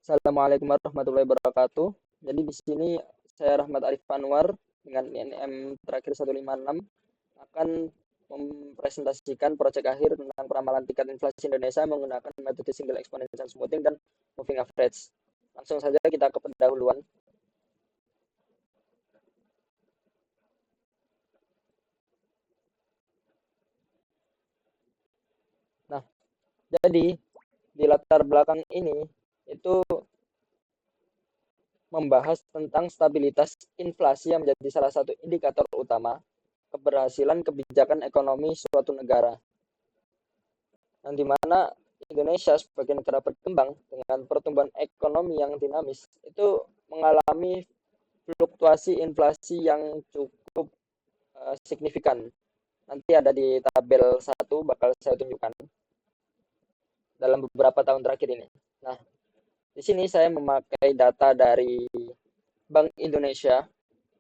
Assalamualaikum warahmatullahi wabarakatuh. Jadi di sini saya Rahmat Arif Anwar dengan NIM terakhir 156 akan mempresentasikan proyek akhir tentang peramalan tingkat inflasi Indonesia menggunakan metode single exponential smoothing dan moving average. Langsung saja kita ke pendahuluan. Nah, jadi di latar belakang ini itu membahas tentang stabilitas inflasi yang menjadi salah satu indikator utama keberhasilan kebijakan ekonomi suatu negara, yang dimana Indonesia sebagai negara berkembang dengan pertumbuhan ekonomi yang dinamis itu mengalami fluktuasi inflasi yang cukup signifikan. Nanti ada di tabel 1 bakal saya tunjukkan dalam beberapa tahun terakhir ini. Nah, di sini saya memakai data dari Bank Indonesia.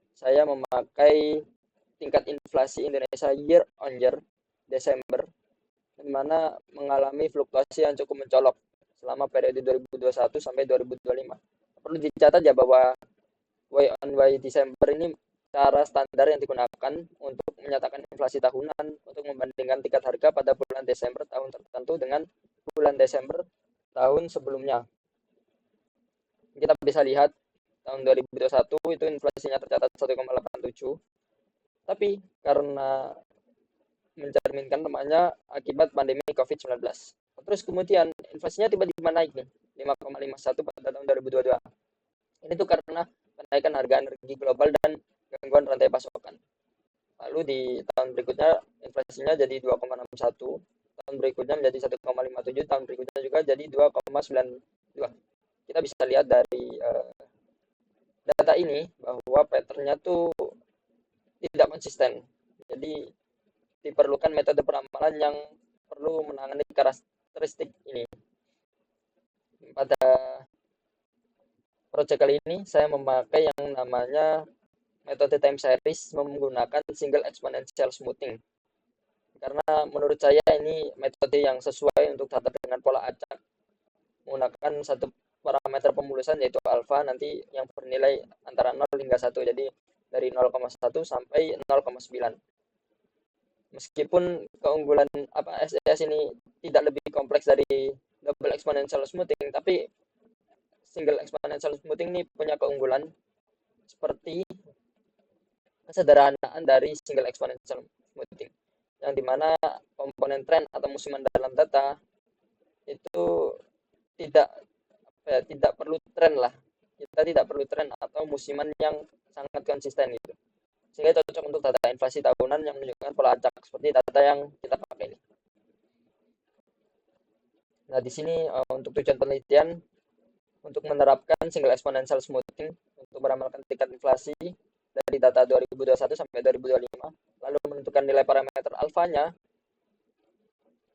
Saya memakai tingkat inflasi Indonesia year on year Desember, di mana mengalami fluktuasi yang cukup mencolok selama periode 2021 sampai 2025. Perlu dicatat ya bahwa Y on Y Desember ini cara standar yang digunakan untuk menyatakan inflasi tahunan untuk membandingkan tingkat harga pada bulan Desember tahun tertentu dengan bulan Desember tahun sebelumnya. Kita bisa lihat tahun 2021 itu inflasinya tercatat 1,87, tapi karena mencerminkan namanya akibat pandemi COVID-19. Terus kemudian inflasinya tiba-tiba naik nih, 5,51 pada tahun 2022. Ini tuh karena kenaikan harga energi global dan gangguan rantai pasokan. Lalu di tahun berikutnya inflasinya jadi 2,61, tahun berikutnya menjadi 1,57, tahun berikutnya juga jadi 2,92. Kita bisa lihat dari data ini bahwa patternnya tuh tidak konsisten. Jadi diperlukan metode peramalan yang perlu menangani karakteristik ini. Pada proyek kali ini saya memakai yang namanya metode time series menggunakan single exponential smoothing. Karena menurut saya ini metode yang sesuai untuk data dengan pola acak menggunakan satu parameter pemulusan yaitu alfa nanti yang bernilai antara 0 hingga 1. Jadi dari 0,1 sampai 0,9. Meskipun keunggulan SES ini tidak lebih kompleks dari double exponential smoothing, tapi single exponential smoothing ini punya keunggulan seperti kesederhanaan dari single exponential smoothing, yang dimana komponen tren atau musiman dalam data itu tidak tidak perlu tren lah, kita tidak perlu tren atau musiman yang sangat konsisten gitu, sehingga cocok untuk data inflasi tahunan yang menunjukkan pola acak seperti data yang kita pakai ini. Nah, di sini untuk tujuan penelitian untuk menerapkan single exponential smoothing untuk meramalkan tingkat inflasi dari data 2021 sampai 2025, lalu menentukan nilai parameter alfanya,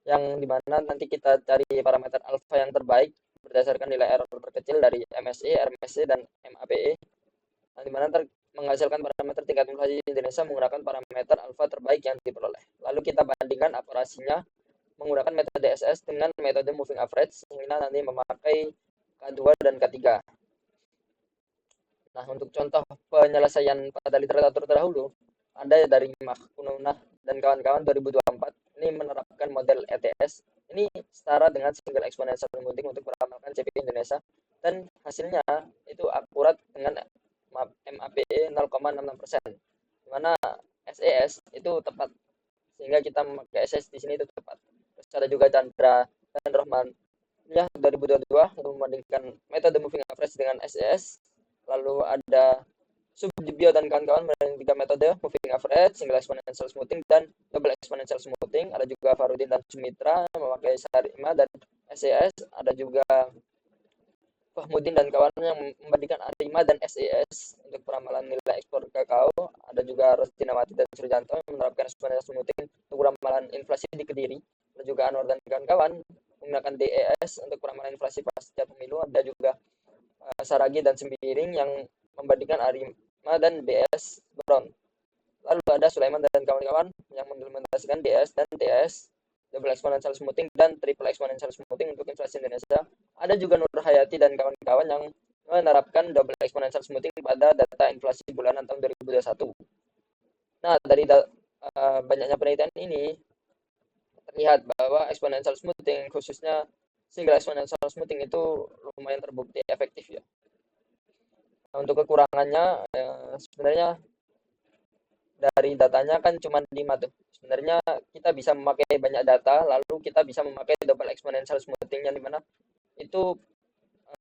yang dimana nanti kita cari parameter alfa yang terbaik berdasarkan nilai error terkecil dari MSE, RMSE, dan MAPE, yang dimana menghasilkan parameter tingkat inflasi Indonesia menggunakan parameter alfa terbaik yang diperoleh. Lalu kita bandingkan akurasinya menggunakan metode SS dengan metode moving average, sehingga nanti memakai K2 dan K3. Nah, untuk contoh penyelesaian pada literatur terdahulu, ada dari Mahkununah dan kawan-kawan 2024, ini menerapkan model ETS. Ini setara dengan single exponential smoothing untuk meramalkan CPI Indonesia, dan hasilnya itu akurat dengan MAPE 0,66%, di mana SES itu tepat, sehingga kita memakai SES di sini itu tepat. Terus ada juga Chandra dan Rohman ya 2022 untuk membandingkan metode moving average dengan SES. Lalu ada Subdibio dan kawan-kawan dengan 3 metode, moving average, single exponential smoothing, dan double exponential smoothing. Ada juga Farudin dan Sumitra memakai Sarima dan SES. Ada juga Fahmudin dan kawannya yang membandingkan Arima dan SES untuk peramalan nilai ekspor kakao. Ada juga Rostinawati dan Surjanto yang menerapkan exponential smoothing untuk peramalan inflasi di Kediri. Ada juga Anwar dan kawan-kawan menggunakan DES untuk peramalan inflasi pasca pemilu. Ada juga Saragi dan Sembiring yang membandingkan Arima dan DS Brown. Lalu ada Sulaiman dan kawan-kawan yang mengimplementasikan DS dan DS, double exponential smoothing dan triple exponential smoothing untuk inflasi Indonesia. Ada juga Nur Hayati dan kawan-kawan kawan-kawan yang menerapkan double exponential smoothing pada data inflasi bulanan tahun 2021. Nah, dari banyaknya penelitian ini terlihat bahwa exponential smoothing, khususnya single exponential smoothing, itu lumayan terbukti efektif ya. Nah, untuk kekurangannya sebenarnya dari datanya kan cuma 5 tuh. Sebenarnya kita bisa memakai banyak data, lalu kita bisa memakai double exponential smoothing, yang dimana itu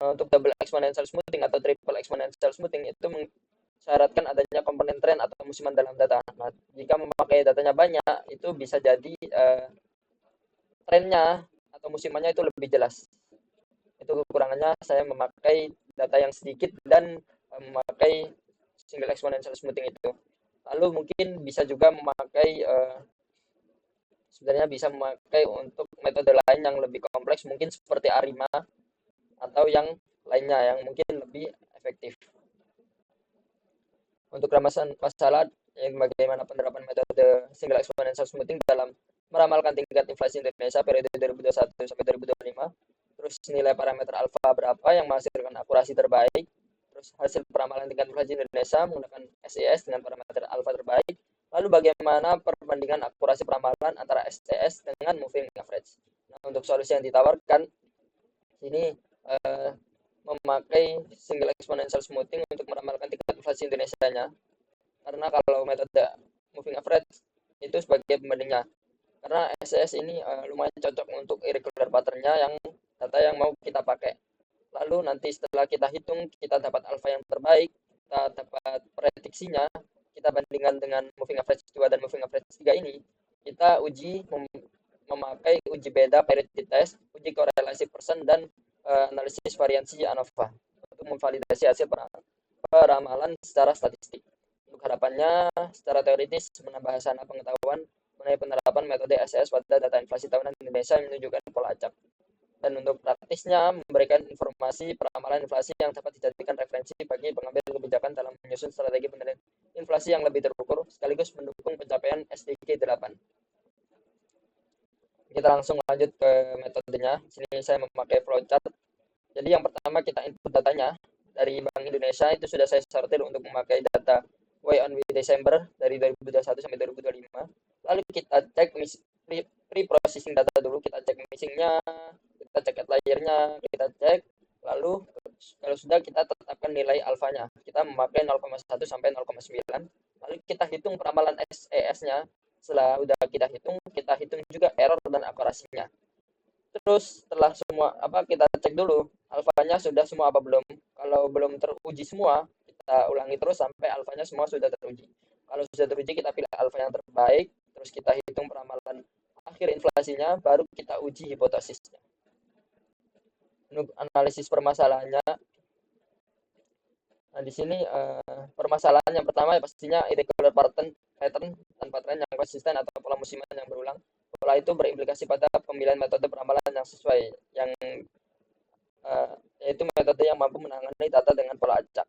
untuk double exponential smoothing atau triple exponential smoothing itu mensyaratkan adanya komponen tren atau musiman dalam data. Nah, jika memakai datanya banyak, itu bisa jadi trennya atau musimannya itu lebih jelas. Itu kekurangannya saya memakai data yang sedikit dan memakai single exponential smoothing itu. Lalu mungkin bisa juga memakai sebenarnya bisa memakai untuk metode lain yang lebih kompleks, mungkin seperti ARIMA atau yang lainnya yang mungkin lebih efektif. Untuk ramasan masalah bagaimana penerapan metode single exponential smoothing dalam meramalkan tingkat inflasi Indonesia periode 2021 sampai 2025, terus nilai parameter alfa berapa yang menghasilkan akurasi terbaik, terus hasil peramalan tingkat inflasi Indonesia menggunakan SES dengan parameter alfa terbaik, lalu bagaimana perbandingan akurasi peramalan antara SES dengan moving average. Nah, untuk solusi yang ditawarkan ini memakai single exponential smoothing untuk meramalkan tingkat inflasi Indonesia-nya. Karena kalau metode moving average itu sebagai pembandingnya. Karena SES ini lumayan cocok untuk irregular pattern-nya yang data yang mau kita pakai. Lalu nanti setelah kita hitung, kita dapat alfa yang terbaik, kita dapat prediksinya, kita bandingkan dengan moving average 2 dan moving average 3 ini, kita uji memakai uji beda parity test, uji korelasi persen, dan analisis variansi ANOVA untuk memvalidasi hasil peramalan secara statistik. Untuk harapannya, secara teoritis menambah hasanah pengetahuan mengenai penerapan metode SES pada data inflasi tahunan Indonesia yang menunjukkan pola acak. Dan untuk praktisnya, memberikan informasi peramalan inflasi yang dapat dijadikan referensi bagi pengambil kebijakan dalam menyusun strategi pengendalian inflasi yang lebih terukur, sekaligus mendukung pencapaian SDG 8. Kita langsung lanjut ke metodenya. Sini saya memakai flowchart. Jadi yang pertama kita input datanya dari Bank Indonesia, itu sudah saya sortir untuk memakai data Y on Y Desember dari 2021 sampai 2025. Lalu kita cek pre-processing data dulu, kita cek missingnya, kita cek outlier-nya, kita cek, lalu kalau sudah kita tetapkan nilai alfanya. Kita memakai 0,1 sampai 0,9. Lalu kita hitung peramalan SES-nya. Setelah udah kita hitung juga error dan akurasinya. Terus setelah semua kita cek dulu alfanya sudah semua apa belum. Kalau belum teruji semua, kita ulangi terus sampai alfanya semua sudah teruji. Kalau sudah teruji, kita pilih alfa yang terbaik, terus kita hitung peramalan akhir inflasinya, baru kita uji hipotesisnya. Untuk analisis permasalahannya, nah di sini permasalahan yang pertama ya pastinya irregular pattern tanpa tren yang konsisten atau pola musiman yang berulang. Pola itu berimplikasi pada pemilihan metode peramalan yang sesuai, yang yaitu metode yang mampu menangani data dengan pola acak.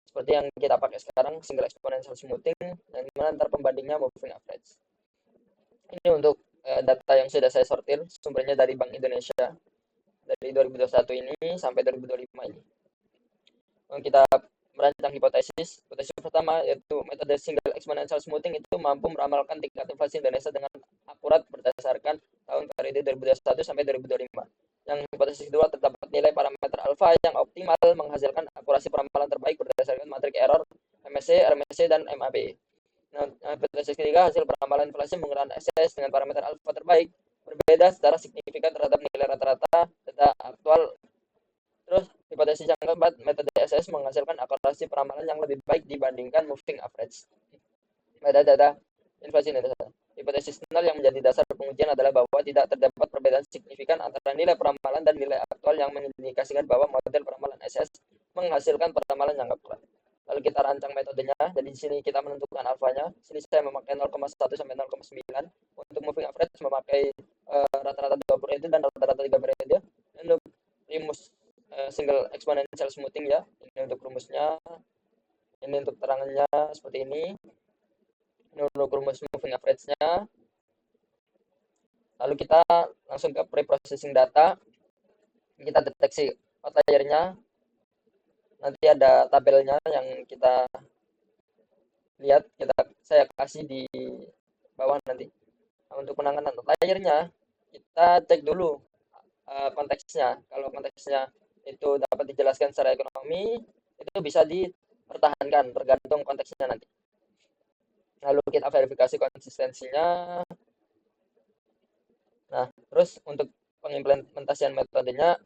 Seperti yang kita pakai sekarang, single exponential smoothing, yang dimana ntar pembandingnya moving average. Ini untuk data yang sudah saya sortir, sumbernya dari Bank Indonesia dari 2021 ini sampai 2025 ini. Kita merancang hipotesis pertama, yaitu metode single exponential smoothing itu mampu meramalkan tingkat inflasi Indonesia dengan akurat berdasarkan tahun periode 2021 sampai 2025. Yang hipotesis kedua, terdapat nilai parameter alfa yang optimal menghasilkan akurasi peramalan terbaik berdasarkan matrik error MSC, RMSC, dan MAP. Nah, hipotesis ketiga, hasil peramalan inflasi menggunakan SES dengan parameter alfa terbaik berbeda secara signifikan terhadap nilai rata-rata data aktual. Terus hipotesis yang keempat, metode SES menghasilkan akurasi peramalan yang lebih baik dibandingkan moving average pada data inflasi Indonesia. Hipotesis nol yang menjadi dasar pengujian adalah bahwa tidak terdapat perbedaan signifikan antara nilai peramalan dan nilai aktual, yang mengindikasikan bahwa model peramalan SES menghasilkan peramalan yang akurat. Lalu kita rancang metodenya. Jadi di sini kita menentukan alfanya. Sini saya memakai 0,1 sampai 0,9. Untuk moving average memakai rata-rata 2 periode dan rata-rata 3 periode. Untuk rumus single exponential smoothing ya. Ini untuk rumusnya. Ini untuk terangannya seperti ini. Ini untuk rumus moving average-nya. Lalu kita langsung ke pre-processing data. Kita deteksi outlier-nya. Nanti ada tabelnya yang kita lihat, saya kasih di bawah nanti. Nah, untuk penanganan outlier-nya, kita cek dulu konteksnya. Kalau konteksnya itu dapat dijelaskan secara ekonomi, itu bisa dipertahankan tergantung konteksnya nanti. Lalu kita verifikasi konsistensinya. Nah, terus untuk pengimplementasian metodenya,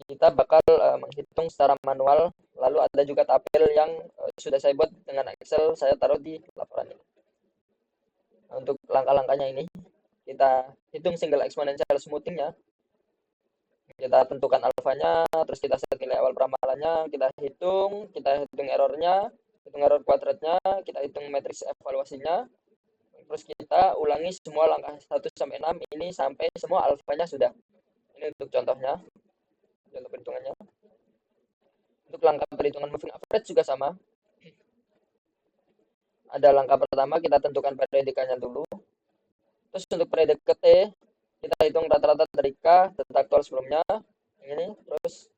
kita bakal menghitung secara manual. Lalu ada juga tabel yang sudah saya buat dengan Excel, saya taruh di laporan ini. Nah, untuk langkah-langkahnya ini, kita hitung single exponential smoothing-nya, kita tentukan alfanya, terus kita set nilai awal peramalannya, kita hitung errornya, hitung error kuadratnya, kita hitung matriks evaluasinya, terus kita ulangi semua langkah 1 sampai 6 ini sampai semua alfanya sudah. Ini untuk contohnya, contoh perhitungannya. Untuk langkah perhitungan moving average juga sama. Ada langkah pertama, kita tentukan predikannya dulu. Terus untuk predikat T, kita hitung rata-rata dari K, data aktual sebelumnya, ini, terus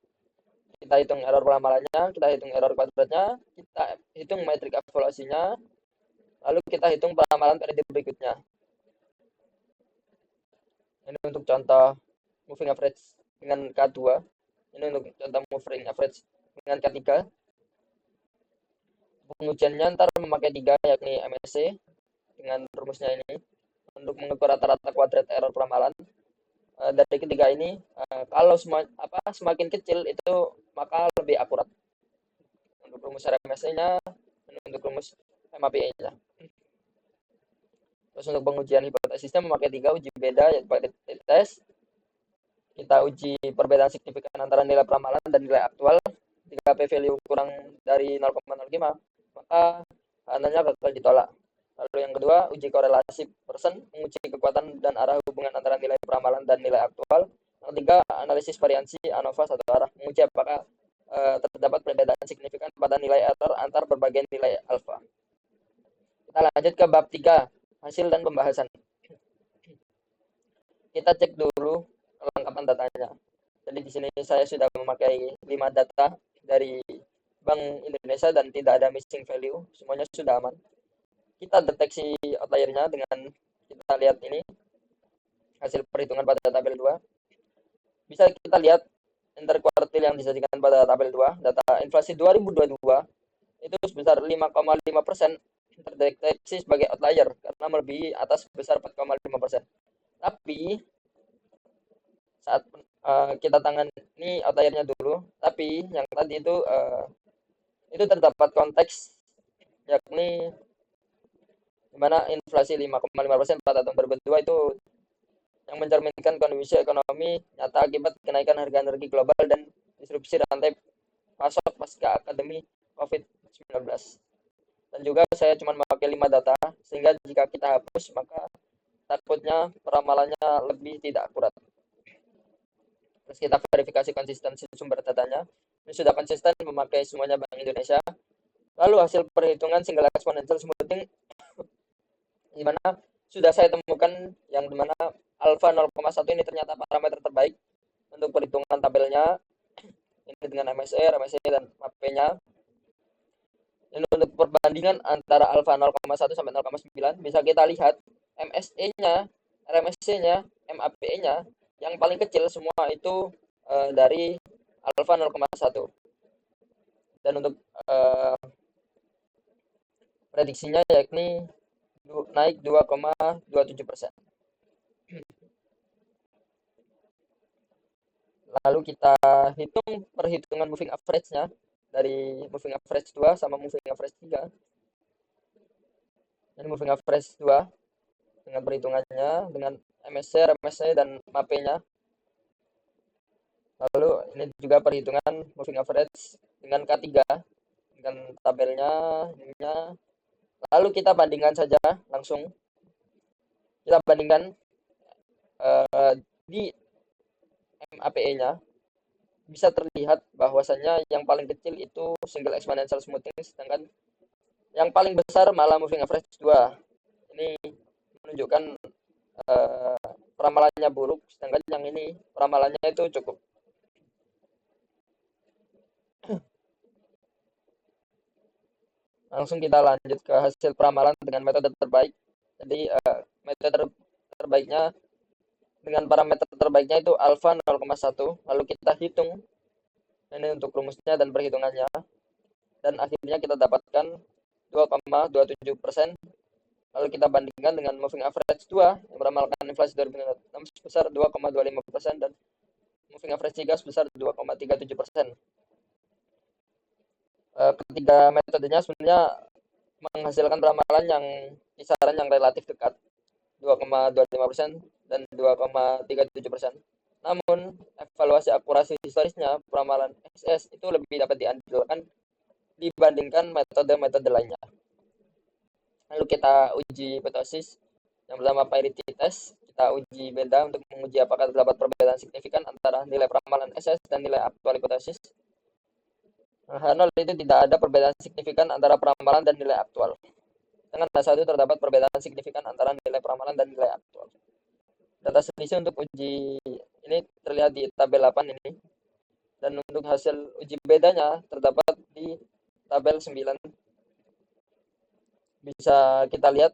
kita hitung error peramalannya, kita hitung error kuadratnya, kita hitung metrik evaluasinya, lalu kita hitung peramalan periode berikutnya. Ini untuk contoh moving average dengan K2, ini untuk contoh moving average dengan K3. Pengujiannya ntar memakai 3, yakni MSC dengan rumusnya ini untuk mengukur rata-rata kuadrat error peramalan. Dari ketiga ini, kalau semakin kecil itu maka lebih akurat untuk rumus RMSE-nya, untuk rumus MAPE-nya. Terus untuk pengujian hipotesisnya memakai 3 uji beda, yaitu pakai tes. Kita uji perbedaan signifikan antara nilai peramalan dan nilai aktual. Jika p-value kurang dari 0,05, maka ananya bakal ditolak. Lalu yang kedua, uji korelasi persen, menguji kekuatan dan arah hubungan antara nilai peramalan dan nilai aktual. Yang ketiga, analisis variansi ANOVA satu arah, menguji apakah terdapat perbedaan signifikan pada nilai error antar berbagai nilai alfa. Kita lanjut ke bab 3, hasil dan pembahasan. Kita cek dulu kelengkapan datanya. Jadi di sini saya sudah memakai 5 data dari Bank Indonesia dan tidak ada missing value, semuanya sudah aman. Kita deteksi outlier-nya dengan kita lihat ini hasil perhitungan pada tabel 2. Bisa kita lihat interkuartil yang disajikan pada tabel 2, data inflasi 2022 itu sebesar 5,5% terdeteksi sebagai outlier karena melebihi atas sebesar 4,5%. Tapi saat kita tangani outlier-nya dulu, tapi yang tadi itu terdapat konteks, yakni di mana inflasi 5,5% pada tahun 2002 itu yang mencerminkan kondisi ekonomi nyata akibat kenaikan harga energi global dan disrupsi rantai pasok pasca akademi COVID-19. Dan juga saya cuma memakai 5 data, sehingga jika kita hapus maka takutnya peramalannya lebih tidak akurat. Terus kita verifikasi konsistensi sumber datanya. Ini sudah konsisten memakai semuanya Bank Indonesia. Lalu hasil perhitungan single exponential smoothing, di mana sudah saya temukan yang dimana alfa 0,1 ini ternyata parameter terbaik untuk perhitungan tabelnya. Ini dengan MSE, RMSE, dan MAP-nya. Ini untuk perbandingan antara alfa 0,1 sampai 0,9. Bisa kita lihat MSE-nya, RMSE-nya, MAPE-nya yang paling kecil semua itu dari alfa 0,1. Dan untuk prediksinya yakni naik 2,27%. Lalu kita hitung perhitungan moving average-nya dari moving average 2 sama moving average 3. Ini moving average 2 dengan perhitungannya dengan MSC, RMSC, dan MAP-nya. Lalu ini juga perhitungan moving average dengan K3 dengan tabelnya ininya. Lalu kita bandingkan saja langsung. Kita bandingkan di MAPE-nya bisa terlihat bahwasannya yang paling kecil itu single exponential smoothing, sedangkan yang paling besar malah moving average 2. Ini menunjukkan peramalannya buruk, sedangkan yang ini peramalannya itu cukup. Langsung kita lanjut ke hasil peramalan dengan metode terbaik. Jadi metode terbaiknya dengan parameter terbaiknya itu alfa 0,1. Lalu kita hitung ini untuk rumusnya dan perhitungannya. Dan akhirnya kita dapatkan 2,27%. Lalu kita bandingkan dengan moving average 2 yang beramalkan inflasi 2006 sebesar 2,25% dan moving average 3 sebesar 2,37%. Ketiga metodenya sebenarnya menghasilkan peramalan yang kisaran yang relatif dekat 2,25% dan 2,37%. Namun, evaluasi akurasi historisnya peramalan SS itu lebih dapat diandalkan dibandingkan metode-metode lainnya. Lalu kita uji hipótesis. Yang pertama parity test, kita uji beda untuk menguji apakah terdapat perbedaan signifikan antara nilai peramalan SS dan nilai aktual hipotesis. H0 itu tidak ada perbedaan signifikan antara peramalan dan nilai aktual. Dengan H1 terdapat perbedaan signifikan antara nilai peramalan dan nilai aktual. Data selisih untuk uji ini terlihat di tabel 8 ini. Dan untuk hasil uji bedanya terdapat di tabel 9. Bisa kita lihat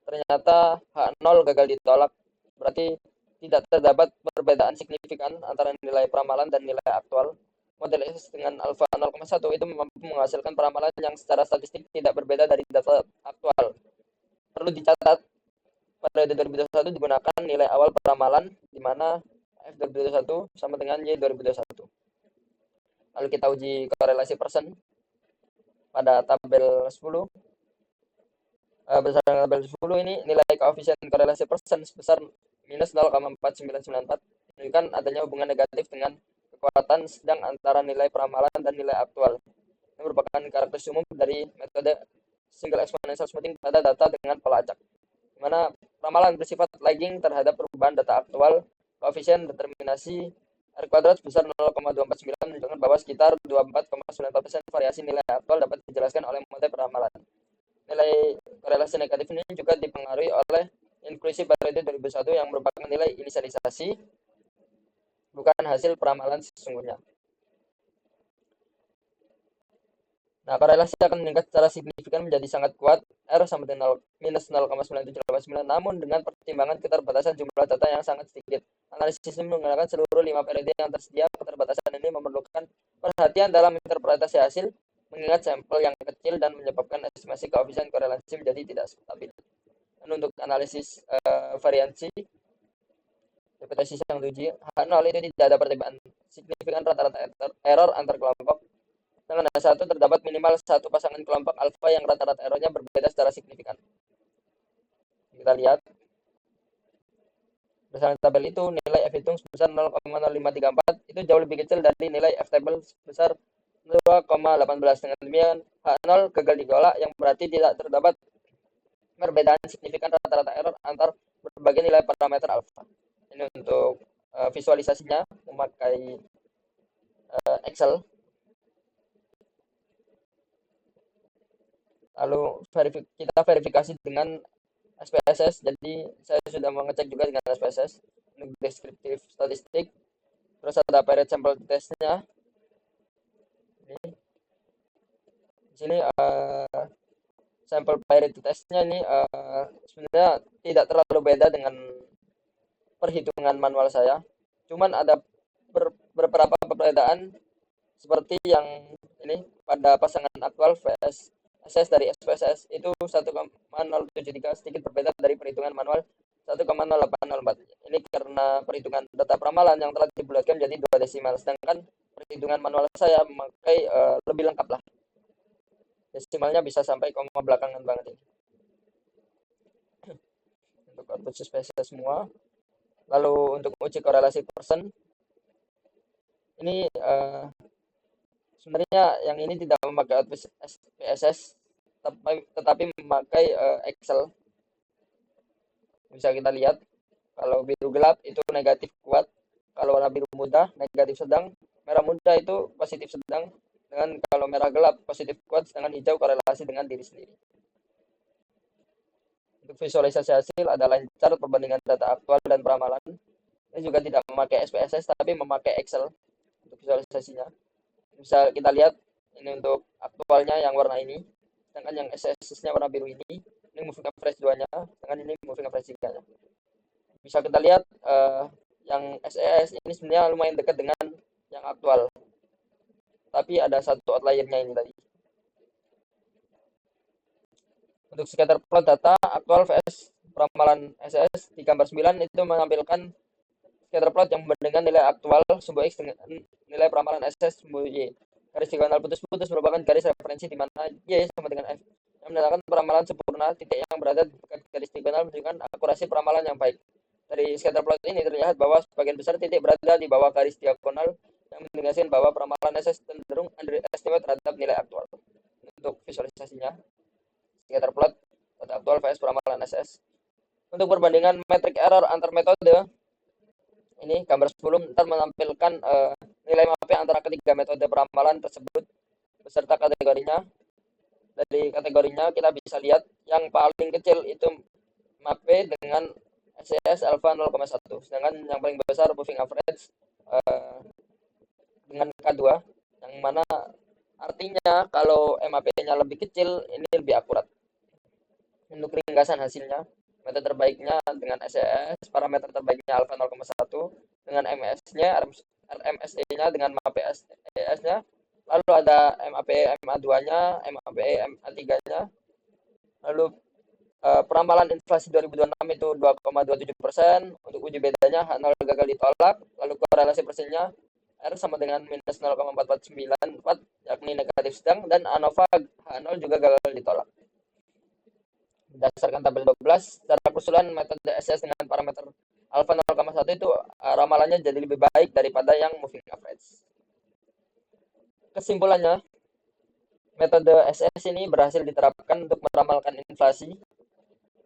ternyata H0 gagal ditolak. Berarti tidak terdapat perbedaan signifikan antara nilai peramalan dan nilai aktual. Model S dengan alfa 0,1 itu mampu menghasilkan peramalan yang secara statistik tidak berbeda dari data aktual. Perlu dicatat, pada 2021 digunakan nilai awal peramalan di mana F 2021 sama dengan Y 2021. Lalu kita uji korelasi persen pada tabel 10. Berdasarkan tabel 10 ini nilai koefisien korelasi persen sebesar minus 0,4994 menunjukkan adanya hubungan negatif dengan kekuatan sedang antara nilai peramalan dan nilai aktual. Ini merupakan karakteristik umum dari metode single exponential smoothing pada data dengan pola acak, di mana peramalan bersifat lagging terhadap perubahan data aktual. Koefisien determinasi R kuadrat sebesar 0,249 menunjukkan bahwa sekitar 24,94% variasi nilai aktual dapat dijelaskan oleh model peramalan. Nilai korelasi negatif ini juga dipengaruhi oleh inclusive variety 2001 yang merupakan nilai inisialisasi, bukan hasil peramalan sesungguhnya. Nah, korelasi akan meningkat secara signifikan menjadi sangat kuat R sama dengan minus 0,9789, namun dengan pertimbangan keterbatasan jumlah data yang sangat sedikit. Analisis ini menggunakan seluruh 5 periode yang tersedia. Keterbatasan ini memerlukan perhatian dalam interpretasi hasil, mengingat sampel yang kecil dan menyebabkan estimasi koefisien korelasi menjadi tidak stabil. Dan untuk analisis variansi hipotesis yang diuji, H0 itu tidak ada perbedaan signifikan rata-rata error antar kelompok. Dengan H1 terdapat minimal satu pasangan kelompok alfa yang rata-rata errornya berbeda secara signifikan. Kita lihat berdasarkan tabel itu nilai F hitung sebesar 0,0534 itu jauh lebih kecil dari nilai F table sebesar 2,18. Dengan demikian H0 gagal ditolak, yang berarti tidak terdapat perbedaan signifikan rata-rata error antar berbagai nilai parameter alfa. Ini untuk visualisasinya memakai Excel. Lalu kita verifikasi dengan SPSS. Jadi saya sudah mengecek juga dengan SPSS untuk deskriptif statistik. Terus ada parity sample testnya. Di sini sampel parity testnya ini sebenarnya tidak terlalu beda dengan perhitungan manual saya. Cuman ada beberapa perbedaan seperti yang ini pada pasangan aktual vs SS dari SPSS itu 1,073 sedikit berbeda dari perhitungan manual 1,0804. Ini karena perhitungan data peramalan yang telah dibulatkan menjadi 2 desimal, sedangkan perhitungan manual saya memakai lebih lengkap lah. Desimalnya bisa sampai koma belakangan banget ini. Untuk output SPSS semua. Lalu untuk uji korelasi persen ini sebenarnya yang ini tidak memakai output SPSS tetapi memakai Excel. Bisa kita lihat kalau biru gelap itu negatif kuat, kalau warna biru muda negatif sedang, merah muda itu positif sedang, dengan kalau merah gelap positif kuat, sedangkan hijau korelasi dengan diri sendiri. Untuk visualisasi hasil ada line chart perbandingan data aktual dan peramalan. Ini juga tidak memakai SPSS tapi memakai Excel untuk visualisasinya. Bisa kita lihat ini untuk aktualnya yang warna ini. sedangkan yang SSS-nya warna biru ini moving average 2-nya, sedangkan ini moving average 3-nya. Bisa kita lihat yang SES ini sebenarnya lumayan dekat dengan yang aktual, tapi ada satu outlier-nya ini tadi. Untuk scatter plot data aktual vs peramalan SES di gambar 9 itu menampilkan scatter plot yang membandingkan nilai aktual sumbu X dengan nilai peramalan SES sumbu Y. Garis diagonal putus-putus merupakan garis referensi di mana Y sama dengan F yang menandakan peramalan sempurna. Titik yang berada di dekat garis diagonal menunjukkan akurasi peramalan yang baik. Dari scatter plot ini terlihat bahwa sebagian besar titik berada di bawah garis diagonal yang mengindikasikan bahwa peramalan SES cenderung underestimate terhadap nilai aktual. Untuk visualisasinya, scatter plot data aktual vs peramalan SES. Untuk perbandingan metric error antar metode, ini gambar 10 ntar menampilkan nilai mapping antara ketiga metode peramalan tersebut beserta kategorinya. Dari kategorinya kita bisa lihat yang paling kecil itu mappe dengan SES alpha 0,1, sedangkan yang paling besar moving average dengan K2, yang mana artinya kalau MAP-nya lebih kecil ini lebih akurat. Untuk ringkasan hasilnya, metode terbaiknya dengan SES, parameter terbaiknya alpha 0,1, dengan MS-nya, RMSE-nya dengan MAP SES-nya, lalu ada MAP MA2-nya, MAP MA3-nya, lalu peramalan inflasi 2026 itu 2,27%, untuk uji bedanya H0 gagal ditolak, lalu korelasi persennya R sama dengan minus 0,4494, yakni negatif sedang, dan ANOVA H0 juga gagal ditolak. Berdasarkan tabel 12, secara keseluruhan metode SS dengan parameter alpha 0,1 itu ramalannya jadi lebih baik daripada yang moving average. Kesimpulannya, metode SS ini berhasil diterapkan untuk meramalkan inflasi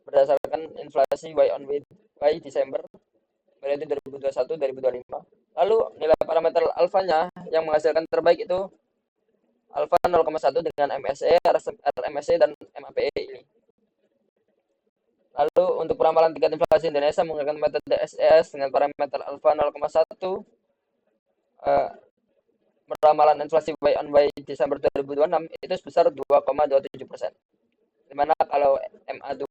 berdasarkan inflasi Y on Y Desember periode 2021-2025. Lalu nilai parameter alfanya yang menghasilkan terbaik itu alpha 0,1 dengan MSE, RMSE, dan MAPE ini. Lalu untuk peramalan tingkat inflasi Indonesia menggunakan metode SES dengan parameter alpha 0,1, peramalan inflasi Y on Y Desember 2026 itu sebesar 2,27%. Dimana kalau MA2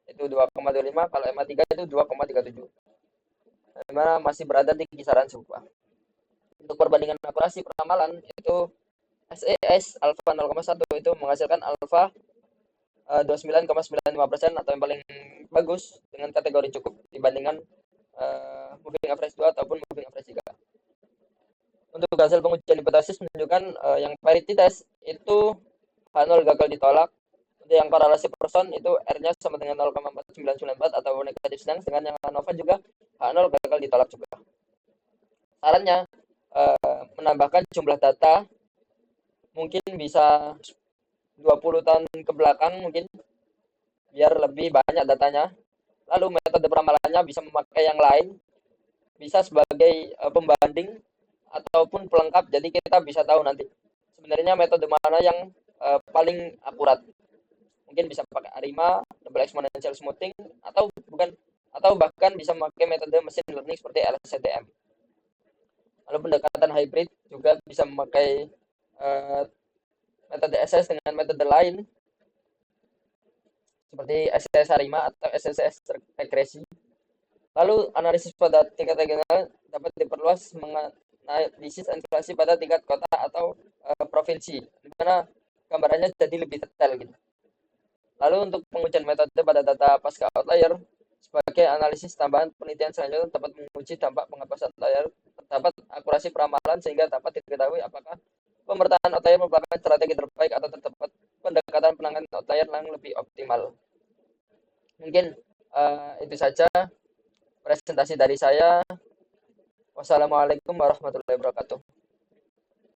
itu 2,25, kalau MA3 itu 2,37. Dimana masih berada di kisaran serupa. Untuk perbandingan akurasi peramalan itu SES alpha 0,1 itu menghasilkan alpha 29,95% atau yang paling bagus dengan kategori cukup dibandingkan moving average 2 ataupun moving average 3. Untuk hasil pengujian hipotesis menunjukkan yang parity test itu H0 gagal ditolak. Untuk yang korelasi person itu R-nya sama dengan 0,4994 atau negatif sedang, dengan yang ANOVA juga H0 gagal ditolak juga. Sarannya menambahkan jumlah data mungkin bisa 20 tahun ke belakang mungkin biar lebih banyak datanya. Lalu metode peramalannya bisa memakai yang lain, bisa sebagai pembanding ataupun pelengkap, jadi kita bisa tahu nanti sebenarnya metode mana yang paling akurat. Mungkin bisa pakai ARIMA, double exponential smoothing, atau bahkan bisa memakai metode machine learning seperti LSTM. Lalu pendekatan hybrid juga bisa memakai metode SS dengan metode lain seperti SSS ARIMA atau SSS regresi. Lalu analisis pada tingkat regional dapat diperluas menganalisis inflasi pada tingkat kota atau provinsi, di mana gambarannya jadi lebih detail gitu. Lalu untuk pengujian metode pada data pasca outlier, sebagai analisis tambahan penelitian selanjutnya dapat menguji dampak penghapus outlier terdapat akurasi peramalan sehingga dapat diketahui apakah pemetaan outlier merupakan strategi terbaik atau terdapat pendekatan penanganan outlier yang lebih optimal. Mungkin itu saja presentasi dari saya. Wassalamualaikum warahmatullahi wabarakatuh.